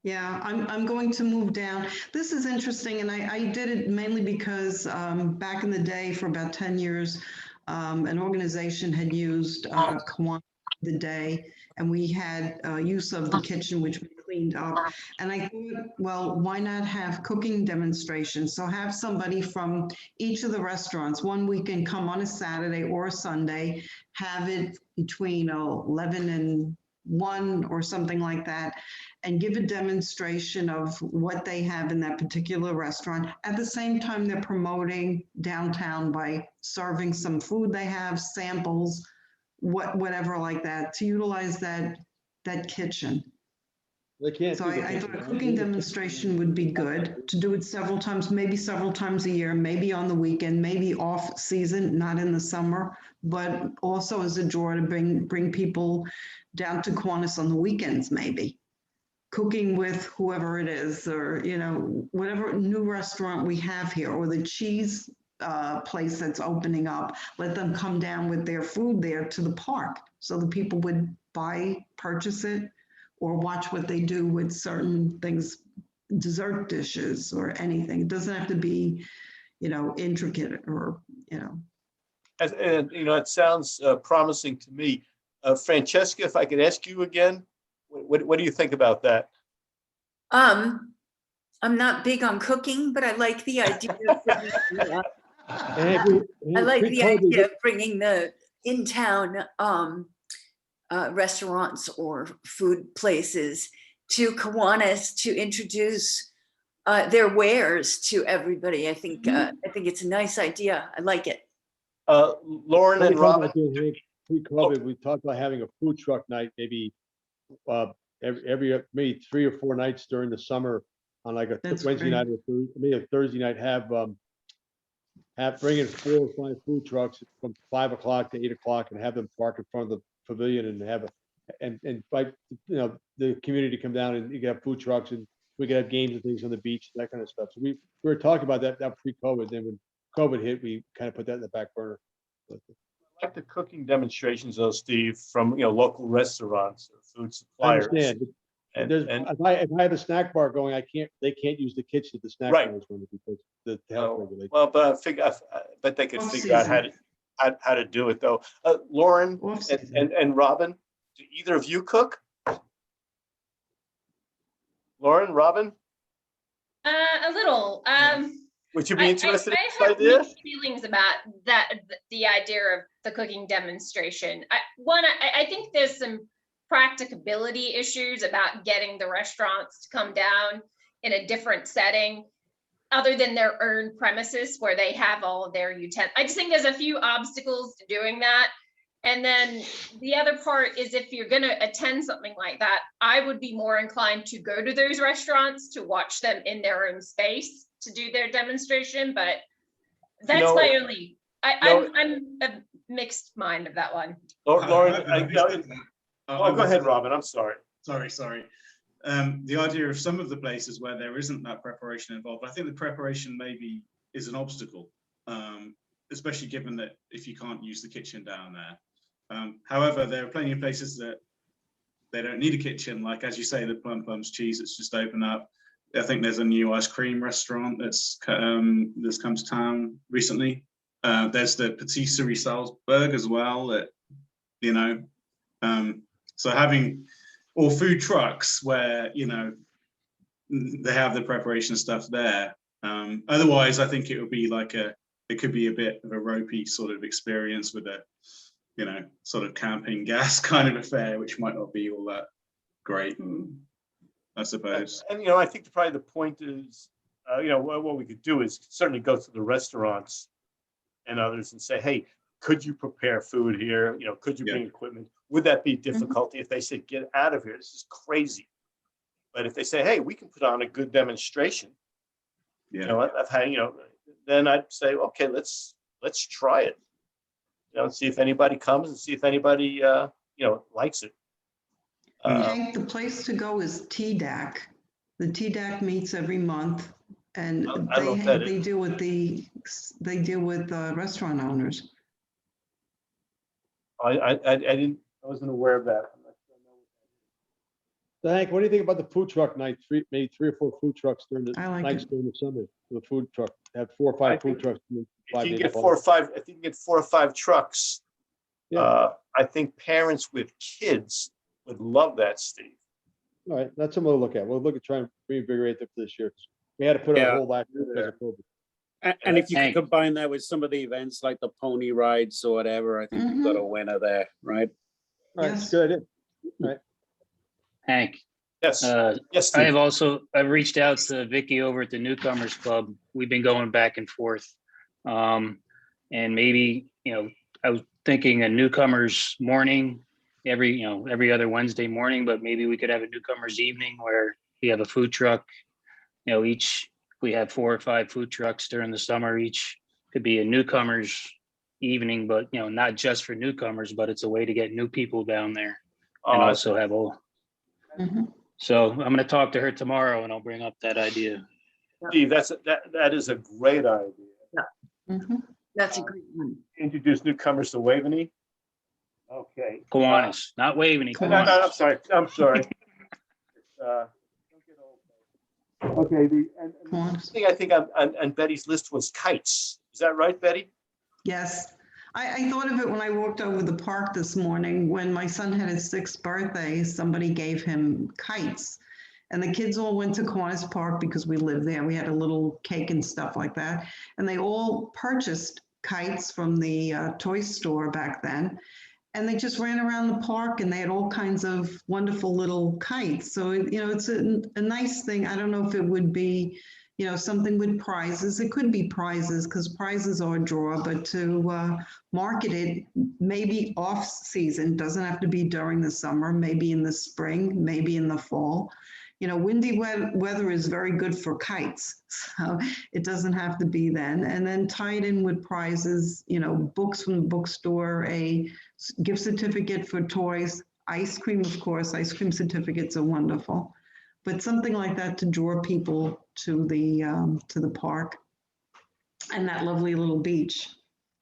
yeah, I'm going to move down. This is interesting, and I did it mainly because back in the day, for about 10 years, an organization had used Kiwanis the day, and we had use of the kitchen, which we cleaned up. And I thought, well, why not have cooking demonstrations? So have somebody from each of the restaurants, one weekend come on a Saturday or a Sunday, have it between 11 and 1 or something like that, and give a demonstration of what they have in that particular restaurant. At the same time, they're promoting downtown by serving some food they have, samples, whatever like that, to utilize that kitchen. They can't. So do the I thought a kitchen. cooking demonstration would be good, to do it several times, maybe several times a year, maybe on the weekend, maybe off season, not in the summer, but also as a draw to bring people down to Kiwanis on the weekends, maybe. Cooking with whoever it is, or, whatever new restaurant we have here, or the cheese place that's opening up, let them come down with their food there to the park, so the people would purchase it, or watch what they do with certain things, dessert dishes or anything. It doesn't have to be, intricate or. And it sounds promising to me. Francesca, if I could ask you again, what do you think about that? I'm not big on cooking, but I like the idea of bringing the in-town restaurants or food places to Kiwanis to introduce their wares to everybody. I think it's a nice idea. I like it. Lauren and Robin. Pre-COVID, we talked about having a food truck night, maybe every maybe 3 or 4 nights during the summer, on like a Wednesday night or maybe a Thursday night. Bring in 4 or 5 food trucks from 5 o'clock to 8 o'clock, and have them park in front of the pavilion, and have and invite the community to come down, and you can have food trucks, and we could have games and things on the beach, that kind of stuff. So we were talking about that pre-COVID. Then when COVID hit, we kind of put that in the back burner. I like the cooking demonstrations, though, Steve, from local restaurants or food suppliers. I understand. If I have a snack bar going, they can't use the kitchen at the snack bar is going to, because the health regulations. Well, but I bet they could figure out how to do it, though. Lauren and Robin, do either of you cook? Lauren, Robin? A little. Would you be interested in I this have idea? mixed feelings about that, the idea of the cooking demonstration. I think there's some practicability issues about getting the restaurants to come down in a different setting, other than their own premises where they have all of their utensils. I just think there's a few obstacles to doing that. And then the other part is, if you're going to attend something like that, I would be more inclined to go to those restaurants to watch them in their own space to do their demonstration. But that's my only, I'm a mixed mind of that one. Lauren, go ahead, Robin. I'm sorry. Sorry. The idea of some of the places where there isn't that preparation involved, I think the preparation maybe is an obstacle, especially given that if you can't use the kitchen down there. However, there are plenty of places that they don't need a kitchen. Like, as you say, the Plums Cheese, it's just opened up. I think there's a new ice cream restaurant that's come to town recently. There's the Patisserie Salzburg as well, that, you know, so having or food trucks where, you know, they have the preparation stuff there. Otherwise, I think it would be like it could be a bit of a ropey sort of experience with a, you know, sort of camping gas kind of affair, which might not be all that great, I suppose. And, you know, I think probably the point is, you know, what we could do is certainly go to the restaurants and others and say, hey, could you prepare food here? You know, could you bring equipment? Would that be difficulty if they said, get out of here? This is crazy. But if they say, hey, we can put on a good demonstration, you know, of how, you know, then I'd say, okay, let's try it. You know, and see if anybody comes and see if anybody, you know, likes it. Hank, the place to go is TDAC. The TDAC meets every month, and they deal with restaurant owners. I wasn't aware of that. So Hank, what do you think about the food truck night? Maybe 3 or 4 food trucks during the I like nights it. during the summer. The food truck, have 4 or 5 food trucks. If you can get 4 or 5, I think you can get 4 or 5 trucks. Yeah. I think parents with kids would love that, Steve. All right, that's something we'll look at. We'll look at trying to reinvigorate that this year. We had to put our whole last year because of COVID. And if you Hank. can combine that with some of the events like the pony rides or whatever, I think you've got a winner there, right? All right, Yes. good. All right. Hank, Yes, yes, I Steve. have I've reached out to Vicky over at the Newcomers Club. We've been going back and forth. And maybe, you know, I was thinking a newcomers morning, every other Wednesday morning, but maybe we could have a newcomers evening where we have a food truck. You know, we have 4 or 5 food trucks during the summer. Each could be a newcomers evening, but, you know, not just for newcomers, but it's a way to get new people down there and also have So I'm going to talk to her tomorrow and I'll bring up that idea. Steve, that is a great idea. That's a great one. Introduce newcomers to Waveney. Okay. Kiwanis, not Waveney. No, Kiwanis. I'm sorry. Okay, the thing I think on Betty's list was kites. Is that right, Betty? Yes. I thought of it when I walked over the park this morning. When my son had his 6th birthday, somebody gave him kites. And the kids all went to Kiwanis Park because we live there. We had a little cake and stuff like that. And they all purchased kites from the toy store back then. And they just ran around the park and they had all kinds of wonderful little kites. So, you know, it's a nice thing. I don't know if it would be, you know, something with prizes. It could be prizes because prizes are a draw, but to market it maybe off season, doesn't have to be during the summer, maybe in the spring, maybe in the fall. You know, windy weather is very good for kites, so it doesn't have to be then. And then tie it in with prizes, you know, books from the bookstore, a gift certificate for toys, ice cream, of course. Ice cream certificates are wonderful, but something like that to draw people to the park and that lovely little beach.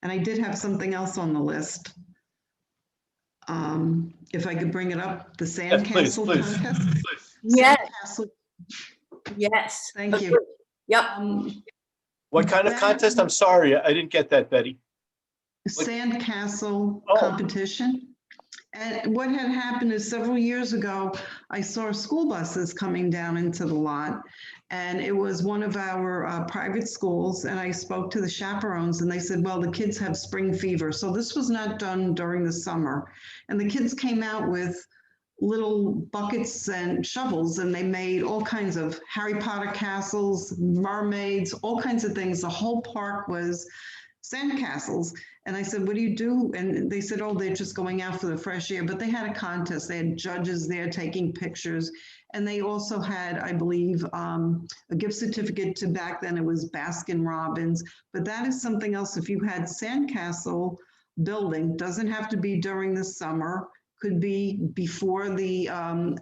And I did have something else on the list. If I could bring it up, the sandcastle contest. Yes, Sandcastle, yes. thank you. Yep. What kind of contest? I'm sorry, I didn't get that, Betty. Sandcastle competition. And what had happened is several years ago, I saw school buses coming down into the lot. And it was one of our private schools. And I spoke to the chaperones and they said, well, the kids have spring fever. So this was not done during the summer. And the kids came out with little buckets and shovels and they made all kinds of Harry Potter castles, mermaids, all kinds of things. The whole park was sandcastles. And I said, what do you do? And they said, oh, they're just going out for the fresh air. But they had a contest. They had judges there taking pictures. And they also had, I believe, a gift certificate to, back then it was Baskin Robbins. But that is something else. If you had sandcastle building, doesn't have to be during the summer, could be before the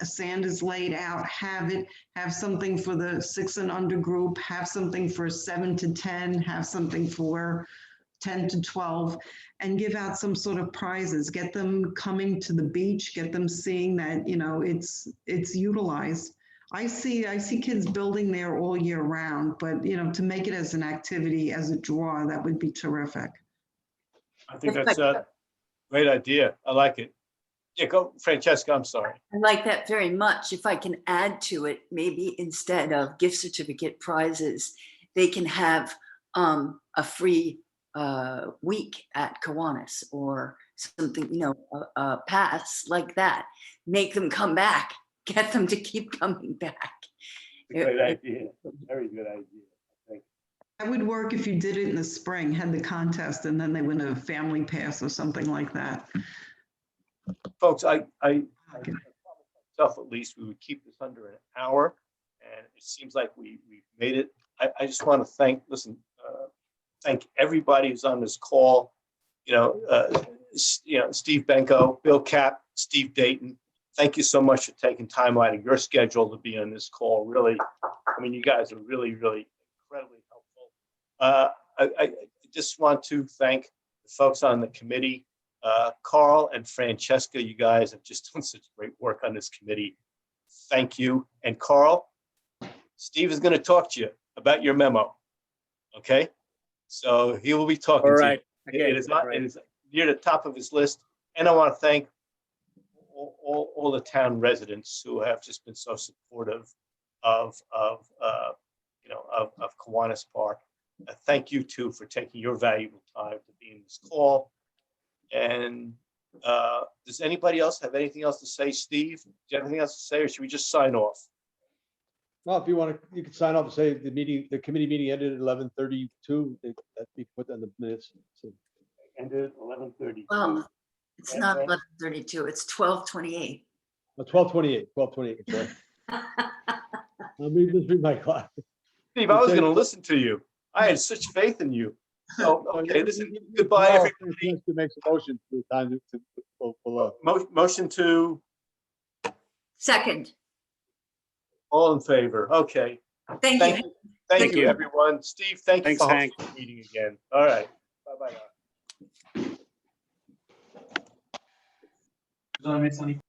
sand is laid out, have something for the 6 and under group, have something for 7 to 10, have something for 10 to 12, and give out some sort of prizes, get them coming to the beach, get them seeing that, you know, it's utilized. I see kids building there all year round, but, you know, to make it as an activity, as a draw, that would be terrific. I think that's a great idea. I like it. Yeah, go, Francesca, I'm sorry. I like that very much. If I can add to it, maybe instead of gift certificate prizes, they can have a free week at Kiwanis or something, you know, a pass like that. Make them come back, get them to keep coming back. Great idea. Very good idea. I think. That would work if you did it in the spring, had the contest, and then they win a family pass or something like that. Folks, I myself at least, we would keep this under an hour, and it seems like we've made it. I just want to thank everybody who's on this call. Steve Benko, Bill Cap, Steve Dayton. Thank you so much for taking time out of your schedule to be on this call. Really, I mean, you guys are really, really incredibly helpful. I just want to thank the folks on the committee. Carl and Francesca, you guys have just done such great work on this committee. Thank you. And Carl, Steve is going to talk to you about your memo. Okay, so he will be talking All to right. you. Okay. It is not. It is near the top of his list. And I want to thank all the town residents who have just been so supportive of Kiwanis Park. Thank you too for taking your valuable time to be in this call. And does anybody else have anything else to say? Steve, do you have anything else to say, or should we just sign off? Well, if you want to, you can sign off and say the committee meeting ended at 11:32. That be put on the minutes. So Ended 11:30. Well, it's not 11:32, it's 12:28. 12:28. 12:28. Sorry. Let me just read my clock. Steve, I was going to listen to you. I had such faith in you. So, okay, listen. Goodbye, everybody. To make a motion for the time to go below. Motion to Second, all in favor. Okay. thank you. Thank you, everyone. Steve, thank you for hosting the meeting again. All right. Bye-bye now.